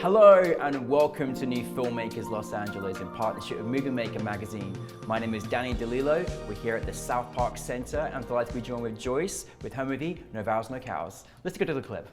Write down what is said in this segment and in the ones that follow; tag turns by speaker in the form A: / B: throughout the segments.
A: Hello and welcome to New Filmmakers Los Angeles in partnership with Movie Maker magazine. My name is Danny DeLillo. We're here at the South Park Center and I'm delighted to be joined with Joyce with her movie No Vows, No Cows. Let's go to the clip.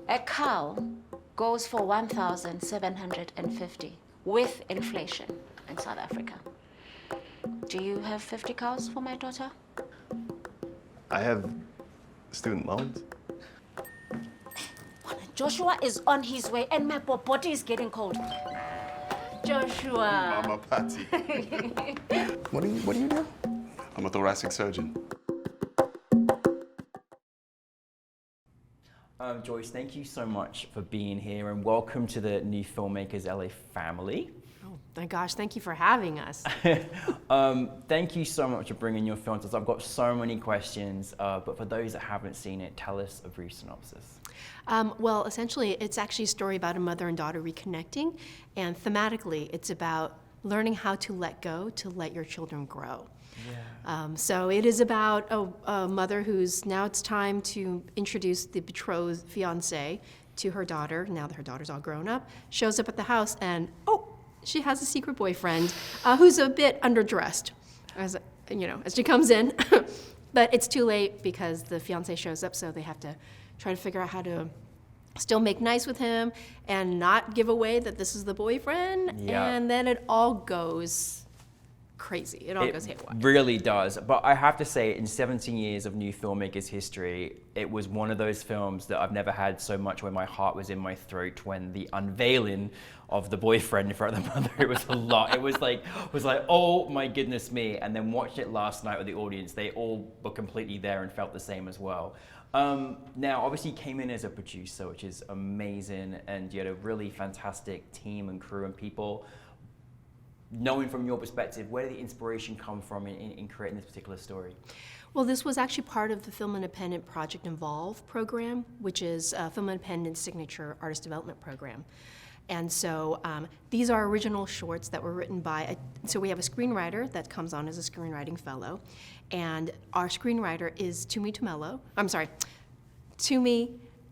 B: A cow goes for 1,750 with inflation in South Africa. Do you have 50 cows for my daughter?
C: I have student loans.
B: Joshua is on his way and my body is getting cold. Joshua.
C: Mama Patty. What do you do? I'm a thoracic surgeon.
A: Joyce, thank you so much for being here and welcome to the New Filmmakers LA family.
D: Oh my gosh, thank you for having us.
A: Thank you so much for bringing your film to us. I've got so many questions, but for those that haven't seen it, tell us a brief synopsis.
D: Well, essentially, it's actually a story about a mother and daughter reconnecting, and thematically, it's about learning how to let go to let your children grow. Yeah. So it is about a mother who's, now it's time to introduce the betrothed fiance to her daughter, now that her daughter's all grown up, shows up at the house and, oh, she has a secret boyfriend who's a bit underdressed, as she comes in. But it's too late because the fiance shows up, so they have to try to figure out how to still make nice with him and not give away that this is the boyfriend. Yeah. And then it all goes crazy. It all goes haywire.
A: It really does. But I have to say, in 17 years of New Filmmakers history, it was one of those films that I've never had so much where my heart was in my throat when the unveiling of the boyfriend in front of the mother, it was a lot. It was like, oh my goodness me. And then watched it last night with the audience. They all were completely there and felt the same as well. Now, obviously you came in as a producer, which is amazing. And you had a really fantastic team and crew and people. Knowing from your perspective, where did the inspiration come from in creating this particular story?
D: Well, this was actually part of the Film Independent Project Involve program, which is a Film Independent signature artist development program. And so these are original shorts that were written by, so we have a screenwriter that comes on as a screenwriting fellow, and our screenwriter is Tumi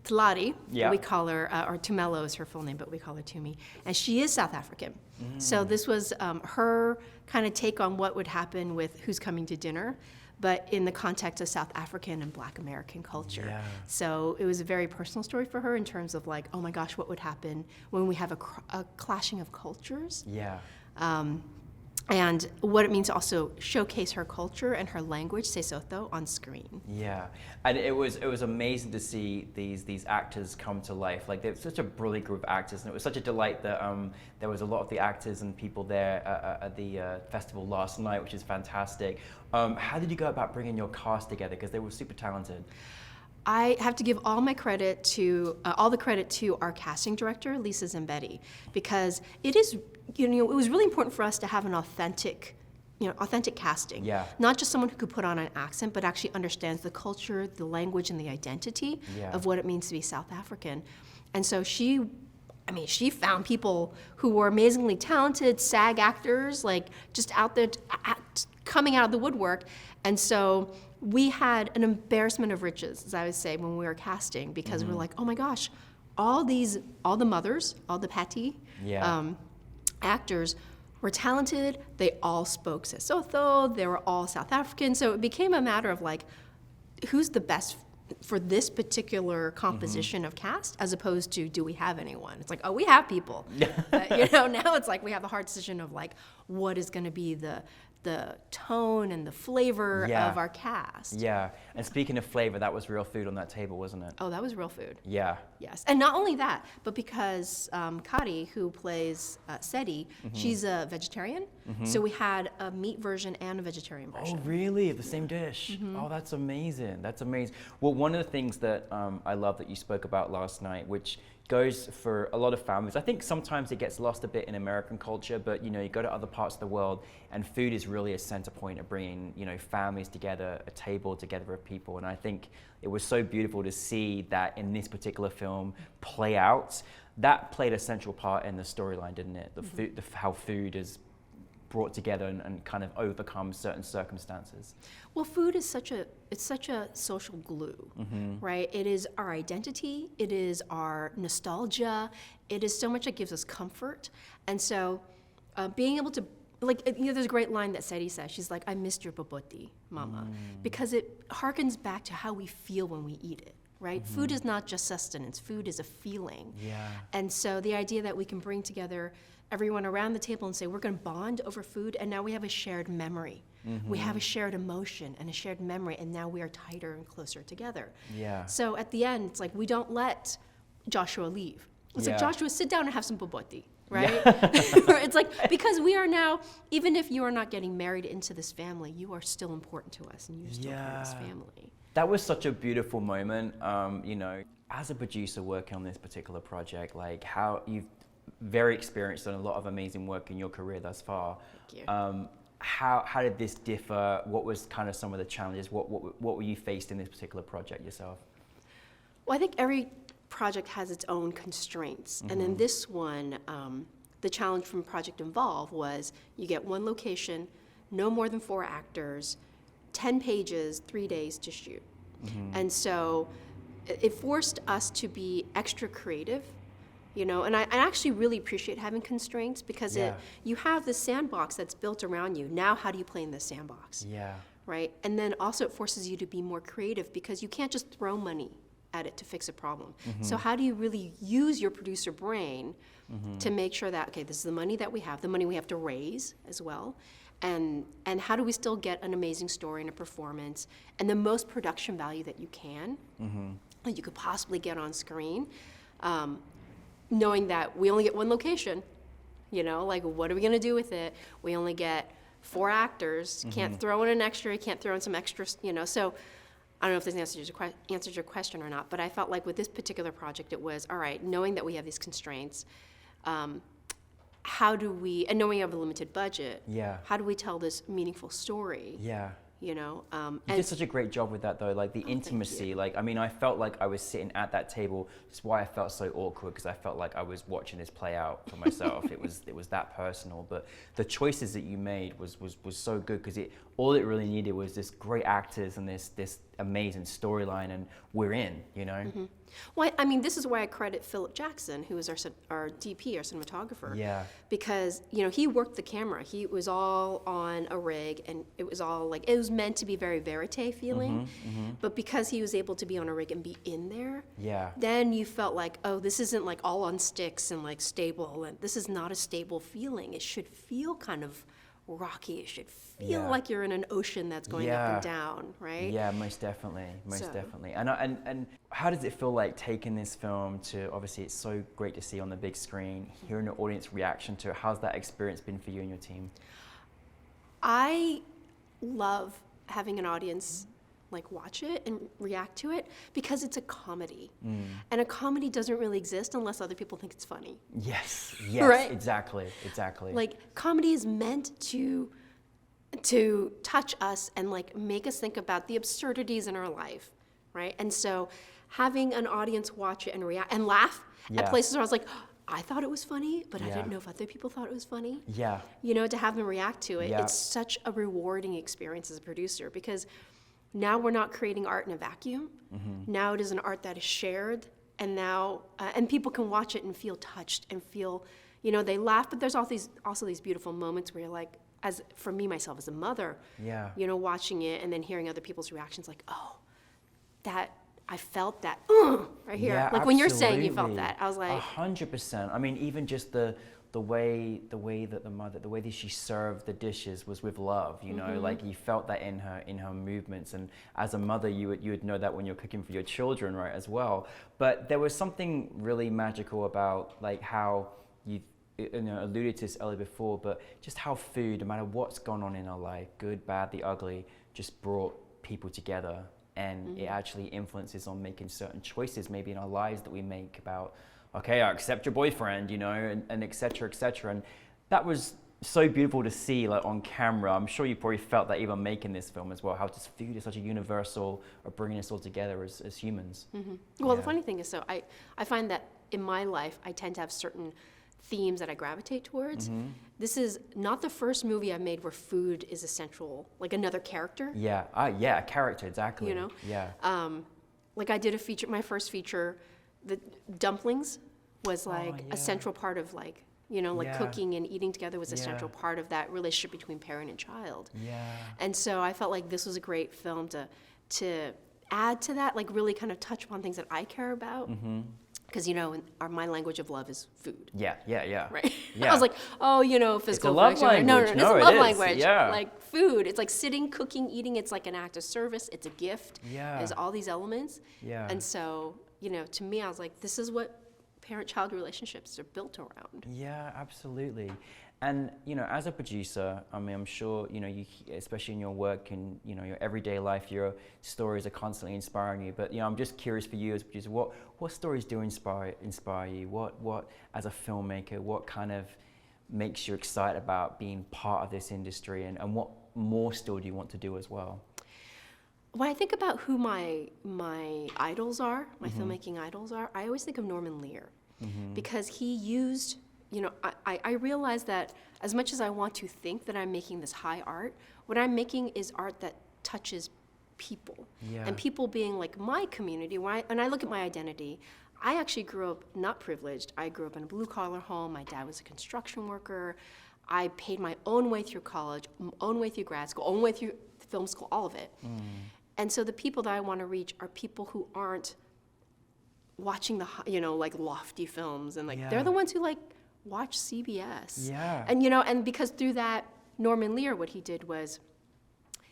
D: Talati. Yeah. We call her, or Tumelo is her full name, but we call her Tumi, and she is South African. So this was her kind of take on what would happen with Who's Coming to Dinner, but in the context of South African and Black American culture. Yeah. So it was a very personal story for her in terms of like, oh my gosh, what would happen when we have a clashing of cultures? Yeah. And what it means to also showcase her culture and her language, Sesotho, on screen.
A: Yeah, and it was amazing to see these actors come to life. Like, they're such a brilliant group of actors, and it was such a delight that there was a lot of the actors and people there at the festival last night, which is fantastic. How did you go about bringing your cast together? Because they were super talented.
D: I have to give all my credit to, all the credit to our casting director, Lisa Zambetti, because it is, it was really important for us to have an authentic casting. Yeah. Not just someone who could put on an accent, but actually understands the culture, the language, and the identity of what it means to be South African. And so she found people who were amazingly talented, SAG actors, like just out there coming out of the woodwork. And so we had an embarrassment of riches, as I would say, when we were casting, because we're like, oh my gosh, all the mothers, all the Patty actors were talented. They all spoke Sesotho. They were all South African. So it became a matter of like, who's the best for this particular composition of cast, as opposed to, do we have anyone? It's like, oh, we have people. Now it's like we have the hard decision of like, what is going to be the tone and the flavor of our cast. Yeah,
A: and speaking of flavor, that was real food on that table, wasn't it?
D: Oh, that was real food.
A: Yeah.
D: Yes, and not only that, but because Kari, who plays Seti, she's a vegetarian, so we had a meat version and a vegetarian version.
A: Oh, really? The same dish? Oh, that's amazing. That's amazing. Well, one of the things that I love that you spoke about last night, which goes for a lot of families. I think sometimes it gets lost a bit in American culture, but you go to other parts of the world and food is really a center point of bringing families together, a table together of people. And I think it was so beautiful to see that in this particular film play out. That played a central part in the storyline, didn't it? How food is brought together and kind of overcome certain circumstances?
D: Well, food is such a social glue, right? It is our identity, it is our nostalgia, it is so much that gives us comfort. And so being able to, like, you know, there's a great line that Seri says, she's like, I missed your boboti, mama, because it harkens back to how we feel when we eat it. Right? Food is not just sustenance. Food is a feeling.
A: Yeah.
D: And so the idea that we can bring together everyone around the table and say, we're going to bond over food, and now we have a shared memory. We have a shared emotion and a shared memory, and now we are tighter and closer together.
A: Yeah.
D: So at the end, it's like we don't let Joshua leave. It's like, Joshua, sit down and have some boboti, right? It's like, because we are now, even if you are not getting married into this family, you are still important to us, and you're still part of this family.
A: That was such a beautiful moment. You know, as a producer working on this particular project, like how you've very experienced and a lot of amazing work in your career thus far.
D: Thank you.
A: How did this differ? What was kind of some of the challenges? What were you faced in this particular project yourself?
D: Well, I think every project has its own constraints. And in this one, the challenge from Project Involve was you get one location, no more than 4 actors, 10 pages, 3 days to shoot. And so it forced us to be extra creative, you know, and I actually really appreciate having constraints because you have this sandbox that's built around you. Now, how do you play in this sandbox?
A: Yeah.
D: Right? And then also it forces you to be more creative because you can't just throw money at it to fix a problem. So how do you really use your producer brain to make sure that, okay, this is the money that we have, the money we have to raise as well, and how do we still get an amazing story and a performance and the most production value that you can, that you could possibly get on screen, knowing that we only get one location, you know, like what are we gonna do with it? We only get 4 actors, can't throw in an extra, can't throw in some extras, you know, so I don't know if this answers your question or not, but I felt like with this particular project it was, all right, knowing that we have these constraints, how do we, and knowing we have a limited budget, how do we tell this meaningful story? You know,
A: you did such a great job with that though, like the intimacy, like, I mean, I felt like I was sitting at that table. That's why I felt so awkward, because I felt like I was watching this play out for myself. It was that personal, but the choices that you made was so good, because all it really needed was this great actors and this amazing storyline, and we're in, you know?
D: Well, I mean, this is why I credit Philip Jackson, who is our DP, our cinematographer. Because, you know, he worked the camera. He was all on a rig, and it was all like, it was meant to be very verite feeling. But because he was able to be on a rig and be in there, then you felt like, oh, this isn't like all on sticks and like stable. And this is not a stable feeling. It should feel kind of rocky. It should feel like you're in an ocean that's going up and down, right?
A: Yeah, most definitely, definitely. And how does it feel like taking this film to, obviously it's so great to see on the big screen, hearing the audience reaction to it? How's that experience been for you and your team?
D: I love having an audience like watch it and react to it because it's a comedy. And a comedy doesn't really exist unless other people think it's funny.
A: Yes,
D: right?
A: exactly.
D: Like comedy is meant to touch us and like make us think about the absurdities in our life, right? And so having an audience watch it and react and laugh at places where I was like, oh, I thought it was funny, but I didn't know if other people thought it was funny. You know, to have them react to it, it's such a rewarding experience as a producer, because now we're not creating art in a vacuum. Now it is an art that is shared, and now and people can watch it and feel touched and feel, you know, they laugh, but there's also these beautiful moments where you're like, as for me myself as a mother, you know, watching it and then hearing other people's reactions, like, oh, that I felt that right here.
A: Yeah,
D: like when you're saying you felt that, I was like
A: 100%. I mean, even just the way that she served the dishes was with love, you know, like you felt that in her movements, and as a mother you would know that when you're cooking for your children, right, as well. But there was something really magical about like how you know, alluded to this earlier before, but just how food, no matter what's gone on in our life, good, bad, the ugly, just brought people together, and it actually influences on making certain choices maybe in our lives that we make about, okay, I accept your boyfriend, you know, and et cetera, et cetera. And that was so beautiful to see, like on camera. I'm sure you probably felt that even making this film as well, how just food is such a universal of bringing us all together as humans.
D: Well, the funny thing is, so I find that in my life, I tend to have certain themes that I gravitate towards. This is not the first movie I've made where food is a central, like another character.
A: Yeah, yeah, a character, exactly.
D: You know?
A: Yeah.
D: Like I did a feature, my first feature, the dumplings was like
A: yeah.
D: a central part of like, you know, like
A: Yeah.
D: cooking and eating together was a
A: Yeah.
D: central part of that relationship between parent and child.
A: Yeah.
D: And so I felt like this was a great film to add to that, like really kind of touch upon things that I care about. Because, you know, my language of love is food.
A: Yeah, yeah, yeah.
D: Right?
A: Yeah.
D: I was like, oh, you know, physical
A: love
D: affection. No,
A: language.
D: it's
A: No,
D: a
A: it
D: love
A: is.
D: language.
A: Yeah.
D: Like food. It's like sitting, cooking, eating. It's like an act of service. It's a gift.
A: Yeah.
D: There's all these elements.
A: Yeah.
D: And so, you know, to me, I was like, this is what parent-child relationships are built around.
A: Yeah, absolutely. And, you know, as a producer, I mean, I'm sure, you know, you, especially in your work and, you know, your everyday life, your stories are constantly inspiring you. But, you know, I'm just curious for you as a producer, what stories do inspire you? What, as a filmmaker, what kind of makes you excited about being part of this industry? And what more still do you want to do as well?
D: When I think about who my idols are, my filmmaking idols are, I always think of Norman Lear. Because he used, you know, I realize that as much as I want to think that I'm making this high art, what I'm making is art that touches people.
A: Yeah.
D: And people being like my community, and I look at my identity, I actually grew up not privileged. I grew up in a blue-collar home. My dad was a construction worker. I paid my own way through college, own way through grad school, own way through film school, all of it. And so the people that I want to reach are people who aren't watching the, you know, like lofty films and like,
A: Yeah.
D: they're the ones who like watch CBS.
A: Yeah.
D: And, you know, and because through that, Norman Lear, what he did was,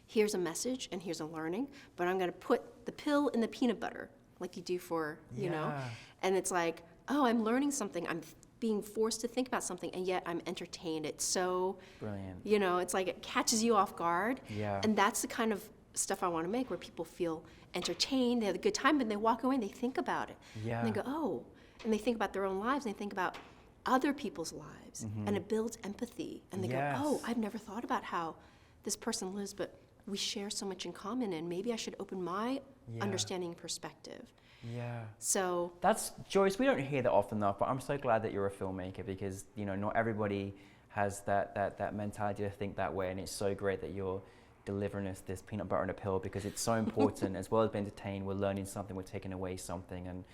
D: here's a message and here's a learning, but I'm going to put the pill in the peanut butter, like you do for, you know,
A: Yeah.
D: and it's like, oh, I'm learning something. I'm being forced to think about something, and yet I'm entertained. It's so,
A: Brilliant.
D: you know, it's like it catches you off guard.
A: Yeah.
D: And that's the kind of stuff I want to make, where people feel entertained, they have a good time, and they walk away and they think about it.
A: Yeah.
D: And they go, oh, and they think about their own lives, and they think about other people's lives, and it builds empathy. And they
A: Yes.
D: go, oh, I've never thought about how this person lives, but we share so much in common, and maybe I should open my
A: Yeah.
D: understanding and perspective.
A: Yeah.
D: So
A: That's, Joyce, we don't hear that often enough, but I'm so glad that you're a filmmaker, because, you know, not everybody has that mentality to think that way, and it's so great that you're delivering us this peanut butter and a pill, because it's so important. As well as being entertained, we're learning something, we're taking away something, and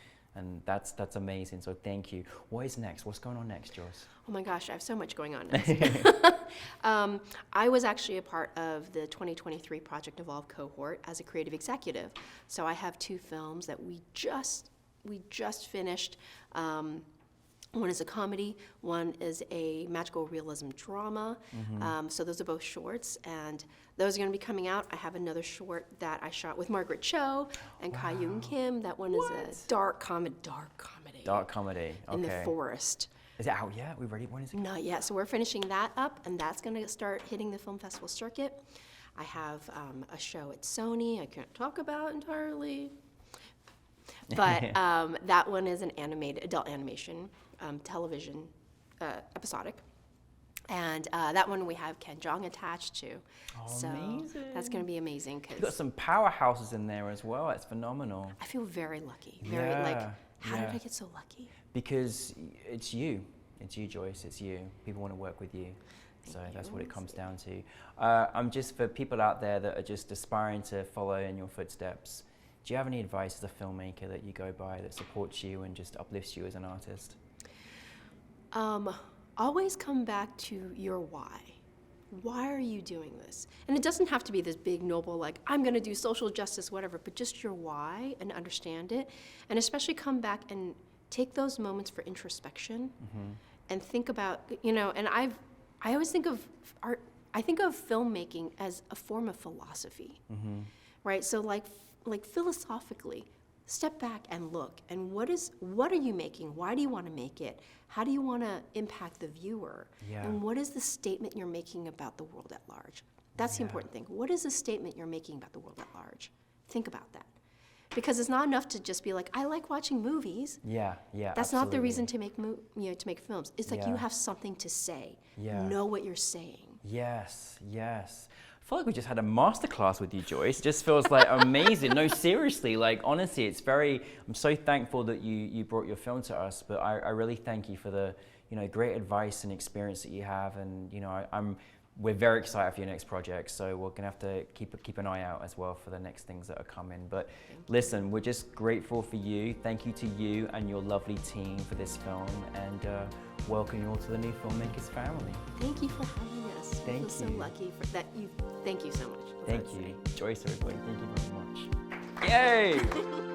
A: that's amazing. So thank you. What is next? What's going on next, Joyce?
D: oh my gosh, I have so much going on next. I was actually a part of the 2023 Project Evolve cohort as a creative executive. So I have 2 films that we just finished. One is a comedy, one is a magical realism drama. So those are both shorts, and those are going to be coming out. I have another short that I shot with Margaret Cho and Kai Yoon Kim. That one is a dark comedy.
A: Dark comedy. Okay.
D: In the forest.
A: Is it out yet? We ready? When is it?
D: Not yet. So we're finishing that up, and that's going to start hitting the film festival circuit. I have a show at Sony I can't talk about entirely, but that one is an animated adult animation television episodic. And that one we have Ken Jeong attached to. So
A: amazing.
D: that's going to be amazing,
A: You've got
D: because
A: some powerhouses in there as well. That's phenomenal.
D: I feel very lucky. Very like, how did I get so lucky?
A: Because it's you, Joyce. It's you. People want to work with you. So that's what it comes down to. I'm just, for people out there that are just aspiring to follow in your footsteps, do you have any advice as a filmmaker that you go by that supports you and just uplifts you as an artist?
D: Always come back to your why. Why are you doing this? And it doesn't have to be this big, noble, like, I'm going to do social justice, whatever, but just your why and understand it. And especially come back and take those moments for introspection and think about, you know, and I always think of art, I think of filmmaking as a form of philosophy, right? So like philosophically, step back and look, and what are you making? Why do you want to make it? How do you want to impact the viewer?
A: Yeah.
D: And what is the statement you're making about the world at large? That's the important thing. What is the statement you're making about the world at large? Think about that. Because it's not enough to just be like, I like watching movies.
A: Yeah.
D: That's not the reason to make to make films. It's like you
A: Yeah.
D: have something to say.
A: Yeah.
D: Know what you're saying.
A: Yes. I feel like we just had a masterclass with you, Joyce. It just feels like amazing. No, seriously, like honestly, I'm so thankful that you brought your film to us, but I really thank you for the, great advice and experience that you have, and we're very excited for your next project, so we're gonna have to keep an eye out as well for the next things that are coming. But listen, we're just grateful for you. Thank you to you and your lovely team for this film, and welcome you all to the New Filmmakers family.
D: Thank you for having us.
A: Thank
D: I feel so
A: you.
D: lucky for that. Thank you so much.
A: Thank you. Joyce, everybody, thank you very much. Yay!